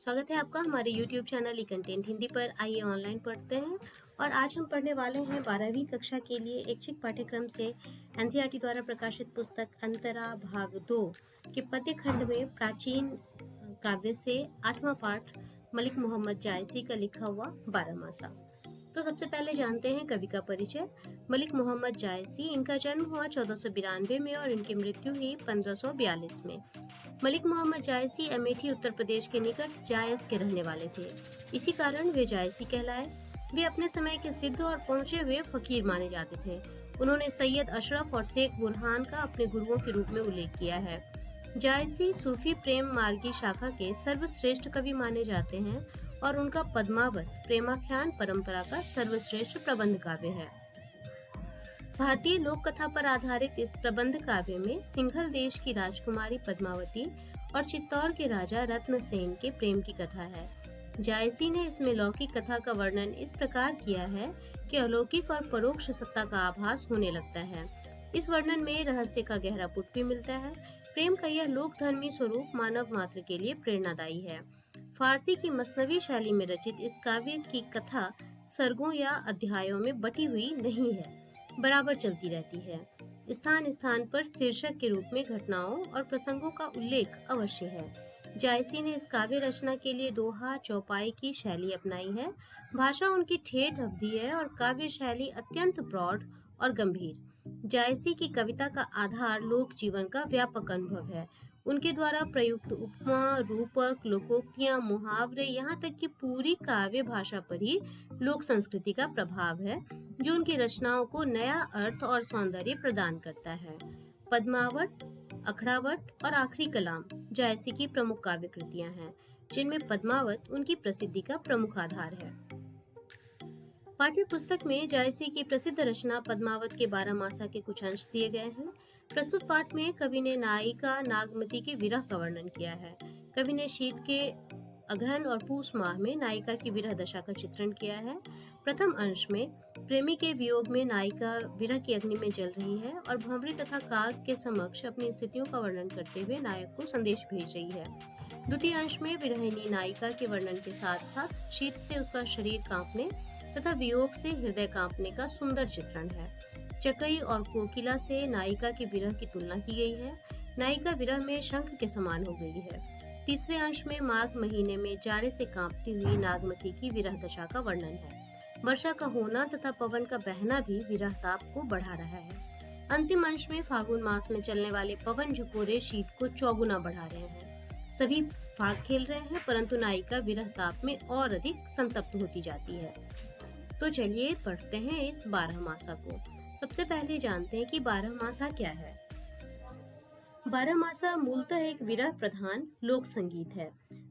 स्वागत है आपका हमारे YouTube चैनल ई कंटेंट हिंदी पर। आइए ऑनलाइन पढ़ते हैं। और आज हम पढ़ने वाले हैं 12वीं कक्षा के लिए ऐच्छिक पाठ्यक्रम से एनसीईआरटी द्वारा प्रकाशित पुस्तक अंतरा भाग 2 के पद्य खंड में प्राचीन काव्य से 8वां पाठ मलिक मोहम्मद जायसी का लिखा हुआ बारहमासा। तो सबसे पहले जानते हैं कवि का परिचय। मलिक मोहम्मद जायसी, इनका जन्म हुआ 1492 में और इनकी मृत्यु हुई 1542 में। मलिक मोहम्मद जायसी अमेठी उत्तर प्रदेश के निकट जायस के रहने वाले थे। इसी कारण वे जायसी कहलाए। वे अपने समय के सिद्ध और पहुंचे हुए फकीर माने जाते थे। उन्होंने सैयद अशरफ और शेख बुरहान का अपने गुरुओं के रूप में उल्लेख किया है। जायसी सूफी प्रेम मार्गी शाखा के सर्वश्रेष्ठ कवि माने जाते हैं और उनका पद्मावत प्रेमाख्यान परंपरा का सर्वश्रेष्ठ प्रबंध काव्य है। भारतीय लोक कथा पर आधारित इस प्रबंध काव्य में सिंघल देश की राजकुमारी पद्मावती और चित्तौड़ के राजा रत्नसेन के प्रेम की कथा है। जायसी ने इसमें लौकिक कथा का वर्णन इस प्रकार किया है कि अलौकिक और परोक्ष सत्ता का आभास होने लगता है। इस वर्णन में रहस्य का गहरा पुट भी मिलता है। प्रेम का यह लोकधर्मी स्वरूप मानव मात्र के लिए प्रेरणादायी है। फारसी की मसनवी शैली में रचित इस काव्य की कथा सर्गों या अध्यायों में बटी हुई नहीं है, बराबर चलती रहती है। स्थान स्थान पर शीर्षक के रूप में घटनाओं और प्रसंगों का उल्लेख अवश्य है। जायसी ने इस काव्य रचना के लिए दोहा चौपाई की शैली अपनाई है। भाषा उनकी ठेठ अवधि है और काव्य शैली अत्यंत प्रौढ़ और गंभीर। जायसी की कविता का आधार लोक जीवन का व्यापक अनुभव है। उनके द्वारा प्रयुक्त उपमा, रूपक, लोकोक्तियां, मुहावरे, यहाँ तक कि पूरी काव्य भाषा पर ही लोक संस्कृति का प्रभाव है, जो उनकी रचनाओं को नया अर्थ और सौंदर्य प्रदान करता है। पद्मावत, अखड़ावत और आखिरी कलाम जायसी की प्रमुख काव्य कृतियां हैं, जिनमें पद्मावत उनकी प्रसिद्धि का प्रमुख आधार है। पाठ्य पुस्तक में जायसी की प्रसिद्ध रचना पद्मावत के बारहमासा के कुछ अंश दिए गए हैं। प्रस्तुत पाठ में कवि ने नायिका नागमती के विरह का वर्णन किया है। कवि ने शीत के अगहन और पूस माह में नायिका की विरह दशा का चित्रण किया है। प्रथम अंश में प्रेमी के वियोग में नायिका विरह की अग्नि में जल रही है और भंवरी तथा काग के समक्ष अपनी स्थितियों का वर्णन करते हुए नायक को संदेश भेज रही है। द्वितीय अंश में विरहिणी नायिका के वर्णन के साथ साथ शीत से उसका शरीर कांपने तथा वियोग से हृदय कांपने का सुंदर चित्रण है। चकई और कोकिला से नायिका की विरह की तुलना की गई है। नायिका विरह में शंख के समान हो गई है। तीसरे अंश में माघ महीने में जाड़े से कांपती हुई नागमती की विरह दशा का वर्णन है। वर्षा का होना तथा पवन का बहना भी विरह ताप को बढ़ा रहा है। अंतिम अंश में फागुन मास में चलने वाले पवन झकोरे शीत को चौगुना बढ़ा रहे हैं। सभी फाग खेल रहे हैं, परंतु नायिका विरह ताप में और अधिक संतप्त होती जाती है। तो चलिए पढ़ते हैं इस बारहमासा को। सबसे पहले जानते हैं कि बारहमासा क्या है। बारहमासा मूलतः एक विरह प्रधान लोक संगीत है।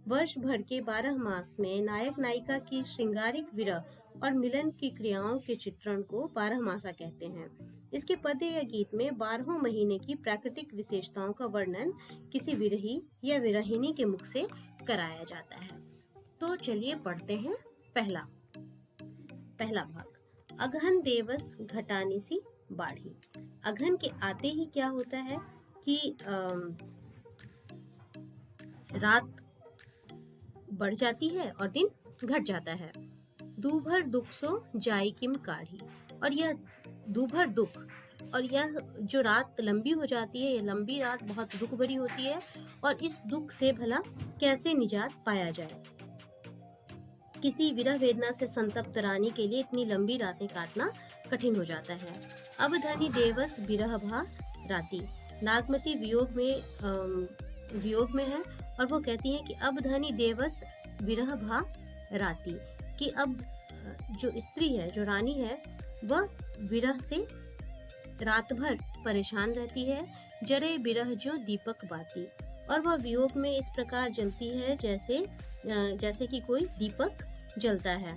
वर्ष भर के 12 मास में नायक नायिका की श्रृंगारिक विरह और मिलन की क्रियाओं के चित्रण को बारहमासा कहते हैं। इसके पद्य या गीत में 12 महीने की प्राकृतिक विशेषताओं का वर्णन किसी विरही या विरहिणी के मुख से कराया जाता है। तो चलिए पढ़ते हैं पहला भाग। अगहन देवस घटानी सी बाढ़ी। अगहन के आते ही क्या होता है कि रात बढ़ जाती है और दिन घट जाता है। दूभर दुख सो जाई किम काढ़ी। और यह दूभर दुख और यह जो रात लंबी हो जाती है, यह लंबी रात बहुत दुख भरी होती है और इस दुख से भला कैसे निजात पाया जाए। किसी विरह वेदना से संतप्त रानी के लिए इतनी लंबी रातें काटना कठिन हो जाता है। अब धनी देवस विरह भा राती। नागमती वियोग में है और वो कहती है कि अब धनी देवस विरह भा राती, कि अब जो स्त्री है, जो रानी है, वह विरह से रात भर परेशान रहती है। जरे विरह जो दीपक बाती। और वह वियोग में इस प्रकार जलती है जैसे कि कोई दीपक जलता है।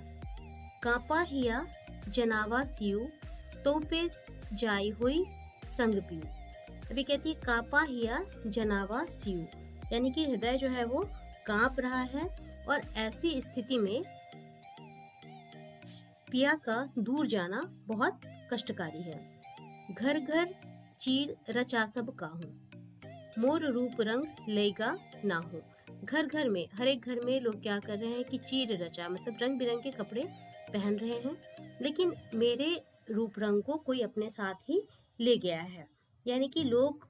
कांपा हिया जनावा सियु तो पे जाई हुई संग पियू। अभी कहती है कांपा हिया जनावा सियु, यानी कि हृदय जो है वो कांप रहा है और ऐसी स्थिति में पिया का दूर जाना बहुत कष्टकारी है। घर घर चीर रचा सब काहू, मोर रूप रंग लेगा ना हो। घर घर में, हर एक घर में लोग क्या कर रहे हैं कि चीर रचा, मतलब रंग बिरंगे कपड़े पहन रहे हैं, लेकिन मेरे रूप रंग को कोई अपने साथ ही ले गया है। यानी कि लोग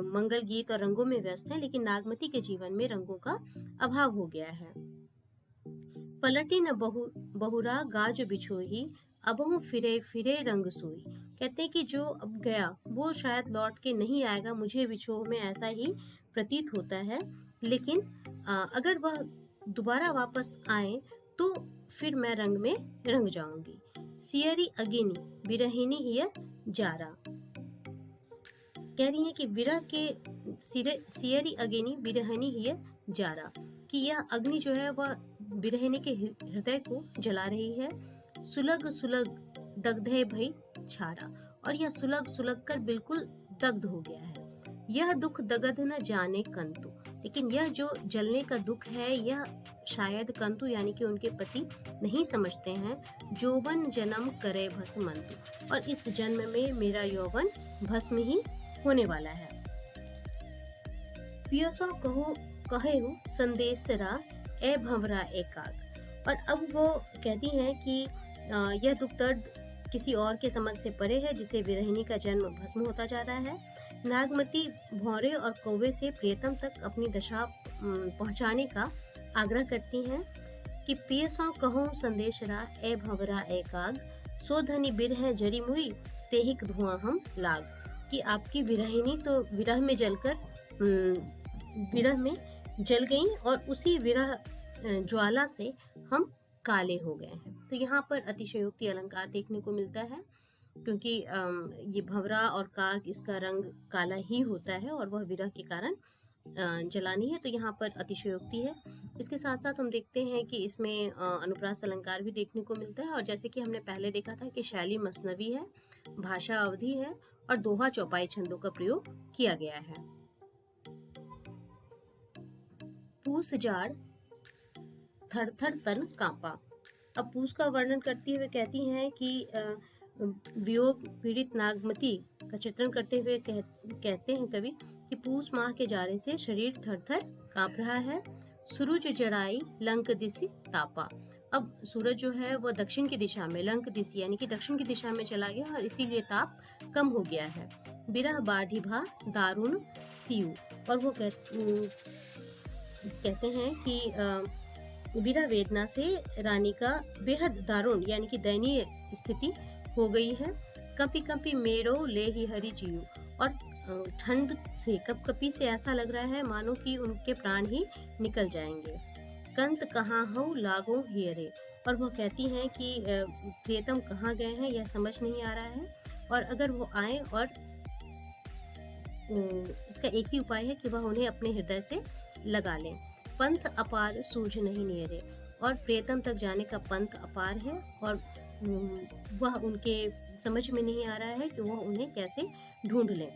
मंगल गीत और रंगों में व्यस्त हैं, लेकिन नागमती के जीवन में रंगों का अभाव हो गया है। पलटी न बहुरा गाज बिछोही, अबहु फिरे फिरे रंग सोई। कहते हैं कि जो अब गया वो शायद लौट के नहीं आएगा, मुझे विछोह में ऐसा ही प्रतीत होता है। लेकिन अगर वह दोबारा वापस आए तो फिर मैं रंग में रंग जाऊंगी। सियरी अगिनी बिरहिनी हिय जारा। कह रही है कि विरह के सियरी अग्नि बिरहनी हिय जारा, कि यह अग्नि जो है वह बिरहनी के हृदय को जला रही है। सुलग सुलग दग्धे भई छारा, और यह सुलग सुलग कर बिल्कुल दग्ध हो गया है। यह दुख दगध न जाने कंतु, लेकिन यह जो जलने का दुख है यह शायद कंतु यानी कि उनके पति नहीं समझते हैं। जोबन जन्म करे भस्मंतु, और इस जन्म में मेरा यौवन भस्म ही होने वाला है। पियसो कहो कहेहु संदेशरा ए भंवरा एकाग। और अब वो कहती हैं कि यह दुख दर्द किसी और के समझ से परे है, जिसे विरहिणी का जन्म भस्म होता जा रहा है। नागमती भौरे और कौवे से प्रियतम तक अपनी दशा पहुंचाने का आग्रह करती हैं कि पियसो कहो संदेशरा ए भंवरा एकाग, सो धनी बिरह जरी मुई तेहिक धुआं हम लाग। कि आपकी विरहिणी तो विरह में जलकर विरह में जल गई और उसी विरह ज्वाला से हम काले हो गए हैं। तो यहाँ पर अतिशयोक्ति अलंकार देखने को मिलता है, क्योंकि ये भंवरा और काग इसका रंग काला ही होता है और वह विरह के कारण जलानी है। तो यहाँ पर अतिशयोक्ति है। इसके साथ साथ हम देखते हैं कि इसमें अनुप्रास अलंकार भी देखने को मिलता है, और जैसे कि हमने पहले देखा था कि शैली मसनवी है, भाषा अवधि है और दोहा चौपाई छंदों का प्रयोग किया गया है। पूस जाड़ थर थर तन कांपा। अब पूस का वर्णन करती हुए कहती हैं कि वियोग पीड़ित नागमती का चित्रण करते हुए कहते हैं कवि कि पूस माह के जाड़े से शरीर थर थर कांप रहा है। सूरज जड़ाई लंक दिशि तापा। अब सूरज जो है वो दक्षिण की दिशा में, लंक दिशि यानी कि दक्षिण की दिशा में चला गया और इसीलिए ताप कम हो गया है। बिरह बाढ़ी भा दारुण सीयू। और वो कहते हैं कि विरह वेदना से रानी का बेहद दारुण यानी कि दयनीय स्थिति हो गई है। कपी कपी मेरो ले ही हरी जीव। और ठंड से कपकपी से ऐसा लग रहा है मानो कि उनके प्राण ही निकल जाएंगे। कंत कहाँ हो लागो हियरे। और वो कहती हैं कि प्रियतम कहाँ गए हैं यह समझ नहीं आ रहा है, और अगर वो आए और इसका एक ही उपाय है कि वह उन्हें अपने हृदय से लगा लें। पंथ अपार सूझ नहीं नियरे। और प्रियतम तक जाने का पंथ अपार है और वह उनके समझ में नहीं आ रहा है कि वह उन्हें कैसे ढूंढ लें।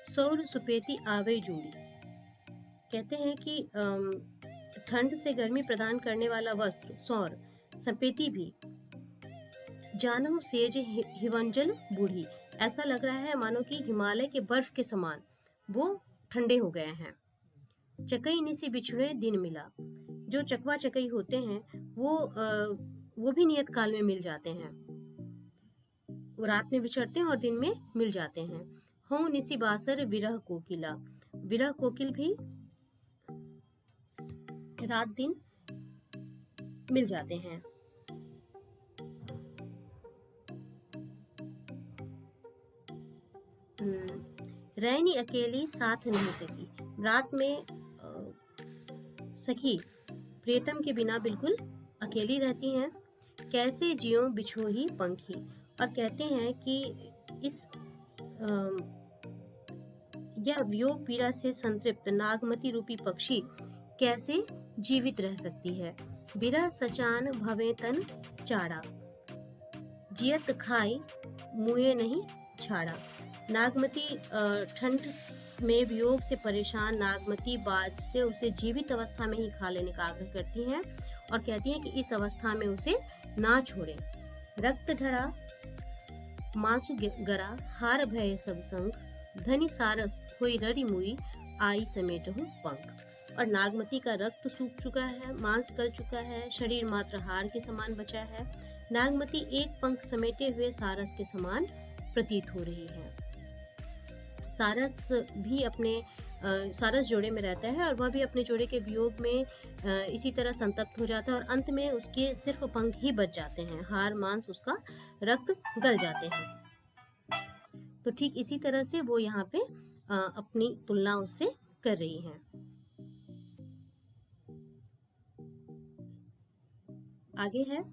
सौर सुपेती आवे जूड़ी। कहते हैं कि ठंड से गर्मी प्रदान करने वाला वस्त्र सौर सपेती भी। जानो सेज हिवंजल बूढ़ी। ऐसा लग रहा है मानो कि हिमालय के बर्फ के समान वो ठंडे हो गए हैं। चकई निसी बिछड़े दिन मिला। जो चकवा चकई होते हैं वो भी नियत काल में मिल जाते हैं। वो रात में बिछड़ते हैं और दिन में मिल जाते हैं। हो निसी बासर विरह कोकिला। विरह कोकिल भी रात दिन मिल जाते हैं। रैनी अकेली साथ नहीं सकी। रात में सखी प्रियतम के बिना बिल्कुल अकेली रहती हैं। कैसे जियो बिछोही पंखी। और कहते हैं कि इस यह वियोग पीड़ा से संतृप्त नागमती रूपी पक्षी कैसे जीवित रह सकती है। बिरह सचान भवे तन चाड़ा, जियत खाई मुँहे नहीं छाड़ा। नागमती ठंड में वियोग से परेशान नागमती बाद से उसे जीवित अवस्था में ही खा लेने का आग्रह करती हैं और कहती हैं कि इस अवस्था में उसे ना छोड़ें। रक्त ढरा मासु गरा हार भय सब संग, धनी सारस हुई ररी मुई आई समेटहूँ पंख। और नागमती का रक्त सूख चुका है, मांस गल चुका है, शरीर मात्र हार के समान बचा है। नागमती एक पंख समेटे हुए सारस के समान प्रतीत हो रही है। सारस भी अपने सारस जोड़े में रहता है और वह भी अपने जोड़े के वियोग में इसी तरह संतप्त हो जाता है और अंत में उसके सिर्फ पंख ही बच जाते हैं, हार मांस उसका रक्त गल जाते हैं। तो ठीक इसी तरह से वो यहाँ पे अपनी तुलना उससे कर रही हैं। आगे है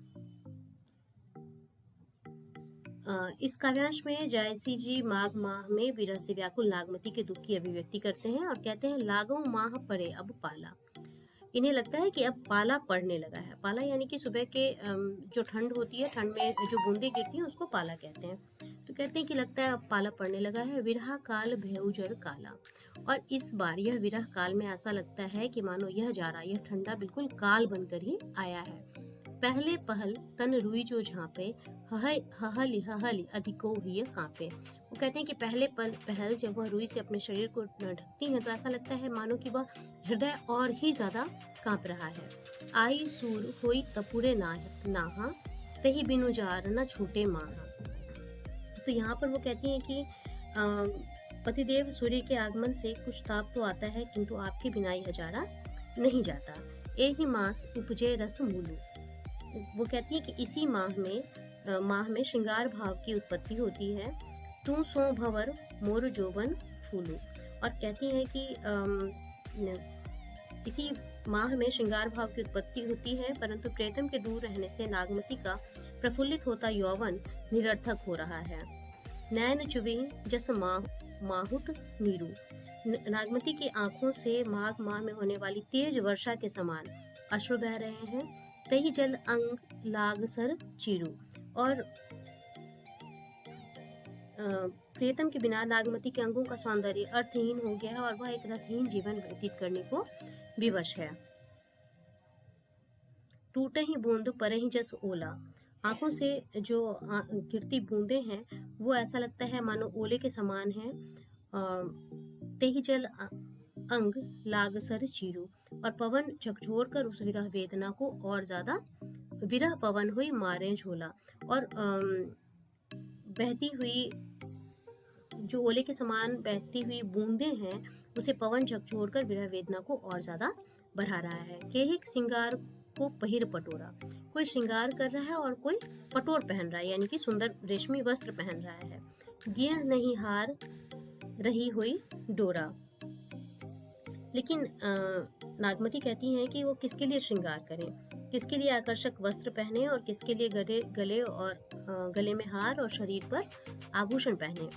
इस काव्यांश में जायसी जी माघ माह में विरह से व्याकुल नागमती के दुख की अभिव्यक्ति करते हैं और कहते हैं लागो माह पड़े अब पाला। इन्हें लगता है कि अब पाला पड़ने लगा है। पाला यानी कि सुबह के जो ठंड होती है, ठंड में जो बूंदे गिरती हैं उसको पाला कहते हैं। तो कहते हैं कि लगता है अब पाला पड़ने लगा है। विरह काल भयउ जड़ काला। और इस बार यह विरह काल में ऐसा लगता है कि मानो यह जाड़ा, यह ठंडा बिल्कुल काल बनकर ही आया है। पहले पहल तन रुई जो झांपे, हहली हहली अधिको हुई कांपे। वो कहते हैं कि पहले पहल जब वह रुई से अपने शरीर को ढकती हैं तो ऐसा लगता है मानो कि वह हृदय और ही ज्यादा कांप रहा है। आई सूर होई तपुरे नाहा, तही बिनु जार न छूटे माहा। तो यहाँ पर वो कहती हैं कि पतिदेव सूर्य के आगमन से कुछ ताप तो आता है, किंतु आपके बिना यह जाड़ा नहीं जाता। एहि मास उपजे रस मूलू। वो कहती है कि इसी माह में श्रृंगार भाव की उत्पत्ति होती है। तू सो भंवर मोर जोबन फूलू। और कहती है कि इसी माह में श्रृंगार भाव की उत्पत्ति होती है, परंतु प्रेतम के दूर रहने से नागमती का प्रफुल्लित होता यौवन निरर्थक हो रहा है। नैन चुवे जस माहुट नीरू। नागमती की आंखों से माघ माह में होने वाली तेज वर्षा के समान अश्रु बह रहे हैं। तही जल अंग लाग सर चीरू। और प्रियतम के बिना नागमती के अंगों का सौंदर्य अर्थहीन हो गया है और वह एक रसहीन जीवन व्यतीत करने को विवश है। टूटे ही बूंद परे ही जस ओला। आंखों से जो गिरती बूंदे हैं वो ऐसा लगता है मानो ओले के समान है। तेही जल अंग लाग सर चीरू। और पवन झकझोर कर उस विरह वेदना को और ज्यादा, विरह पवन हुई मारे झोला। और बहती हुई जो ओले के समान बहती हुई बूंदे हैं उसे पवन झकझोर कर विरह वेदना को और ज्यादा बढ़ा रहा है। केहिक श्रृंगार को पहिर पटोरा। कोई श्रृंगार कर रहा है और कोई पटोर पहन रहा है, यानी कि सुंदर रेशमी वस्त्र पहन रहा है। गियह नहीं हार रही हुई डोरा। लेकिन नागमती कहती हैं कि वो किसके लिए श्रृंगार करें, किसके लिए आकर्षक वस्त्र पहने और किसके लिए गले में हार और शरीर पर आभूषण पहने।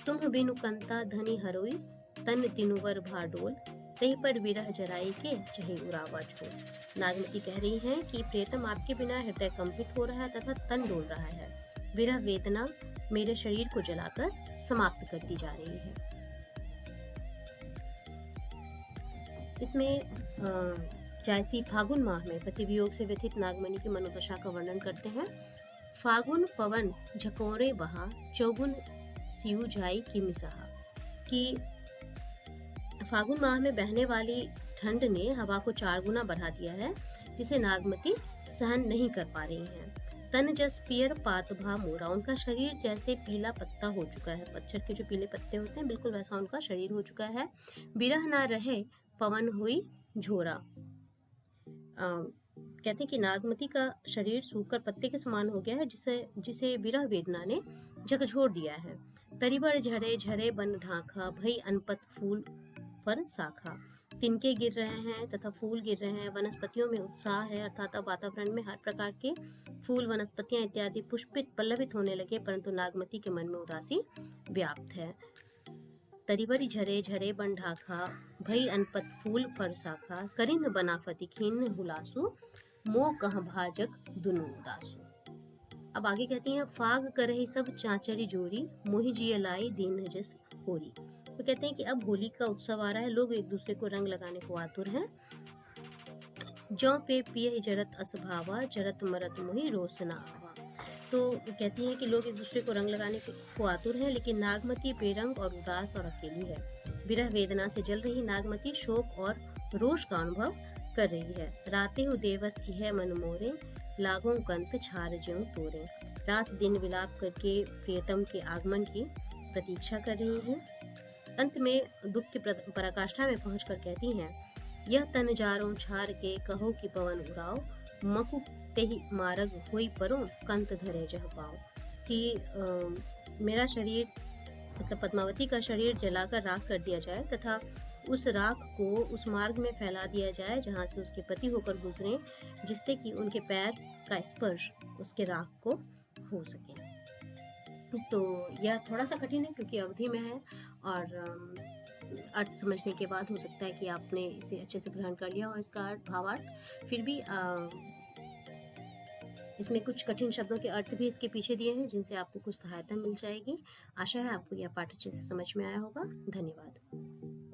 तुम बिनु कंता धनी हरोई, तन तिनुवर भाडोल, तही पर विरह जराई के चहे उरावा छोड़। नागमती कह रही हैं कि प्रियतम आपके बिना हृदय कंपित हो रहा है तथा तन डोल रहा है। विरह वेदना मेरे शरीर को जलाकर समाप्त करती जा रही है। इसमें जायसी फागुन माह में पति वियोग से व्यथित नागमणि की मनोदशा का वर्णन करते हैं। फागुन पवन झकोरे बहा, चौगुन सियु जाई की मिसहा। कि फागुन माह में बहने वाली ठंड ने हवा को 4 गुना बढ़ा दिया है, जिसे नागमती सहन नहीं कर पा रही हैं। तन जस पियर पात भा मोरा। उनका शरीर जैसे पीला पत्ता हो चुका है, पतझड़ के जो पीले पत्ते होते हैं बिल्कुल वैसा उनका शरीर हो चुका है। विरह ना रहे पवन हुई झोरा। कहते हैं कि नागमती का शरीर सूखकर पत्ते के समान हो गया है, जिसे विरह वेदना ने झकझोर दिया है। तरीबर झरे झरे बन ढांखा, भई अनपत फूल पर शाखा। तिनके गिर रहे हैं तथा फूल गिर रहे हैं। वनस्पतियों में उत्साह है, अर्थात वातावरण में हर प्रकार के फूल, वनस्पतियां इत्यादि पुष्पित पल्लवित होने लगे, परंतु नागमती के मन में उदासी व्याप्त है। तरीबरी झरे झरे बन ढाखा, भई अनपत फूल पर शाखा, करिन बनाफति खीन हुलासु, मोह कह भाजक दुनु उदासु। अब आगे कहती हैं, फाग करही सब चांचरी जोरी, मोहि जिय लाई दीन जस होरी। तो कहते हैं कि अब होली का उत्सव आ रहा है, लोग एक दूसरे को रंग लगाने को आतुर हैं। जौ पे पिय जरत असभावा, जरत मरत मोहि रोसना आवा। तो कहती हैं कि लोग एक दूसरे को रंग लगाने को आतुर हैं, लेकिन नागमती बेरंग और उदास और अकेली है। विरह वेदना से जल रही नागमती शोक और रोष का अनुभव कर रही है। राते हो देवस इह मन मोरे, लागों कंत छार ज्यों तोरे। रात दिन विलाप करके प्रियतम के आगमन की प्रतीक्षा कर रही है। अंत में दुख की पराकाष्ठा में पहुंचकर कहती हैं, यह तन जारों छार के कहो कि पवन उड़ाओ, मकु तेहि मारग होई परो, कंत धरे जह पाओ। कि मेरा शरीर मतलब पद्मावती का शरीर जलाकर राख कर दिया जाए तथा उस राख को उस मार्ग में फैला दिया जाए जहाँ से उसके पति होकर गुजरे, जिससे कि उनके पैर का स्पर्श उसके राख को हो सके। तो यह थोड़ा सा कठिन है क्योंकि अवधि में है और अर्थ समझने के बाद हो सकता है कि आपने इसे अच्छे से ग्रहण कर लिया हो इसका भावार्थ। फिर भी इसमें कुछ कठिन शब्दों के अर्थ भी इसके पीछे दिए हैं जिनसे आपको कुछ सहायता मिल जाएगी। आशा है आपको यह पाठ अच्छे से समझ में आया होगा। धन्यवाद।